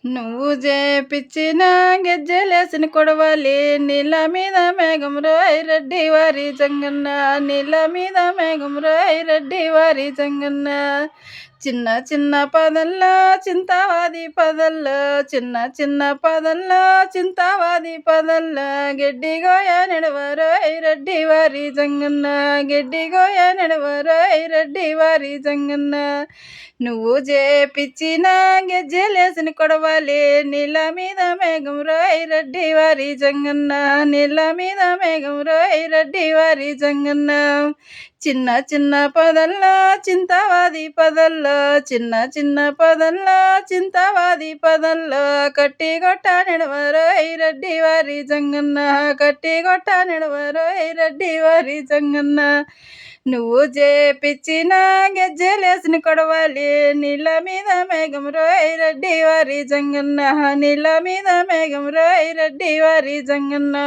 నువ్వు జేపిచ్చిన గెజ్జెలేసిన కొడవలి నీళ్ళ మీద మేఘం రోయ్ రెడ్డి వారి జంగన్న నీళ్ళ మీద మేఘం రోయ్ రెడ్డి వారి జంగన్న చిన్న చిన్న పదల్లో చింతావాది పదల్లో చిన్న చిన్న పదల్లో చింతావాది పదల్లో గెడ్డిగోయ నడవరోయ్ రెడ్డి వారి జంగన్న గెడ్డిగోయ నడవరోయ్ రెడ్డి వారి జంగన్న నువ్వు జేపిచ్చిన గెజ్జెలేసిన కొడవలి నీళ్ళ మీద మేఘం రోయ్ రెడ్డి వారి జంగన్న నీళ్ళ మీద మేఘం రోయ్ రెడ్డి వారి జంగన్న చిన్న చిన్న పదల్లో చింతావాది పదల్లో చిన్న చిన్న పదల్లో చింతావాది పదల్లో కట్టి గొట్ట నడవరోయ్ రెడ్డి వారి జంగన్న కట్టి గొట్ట నడవరోయ్ రెడ్డి వారి జంగన్న నువ్వు జేపిచ్చిన గెజ్జెలేసిన కొడవలి నీళ్ళ మీద మేఘం రోయ్ రెడ్డి వారి జంగన్న నీళ్ళ మీద మేఘం రోయ్ రెడ్డి వారి జంగన్న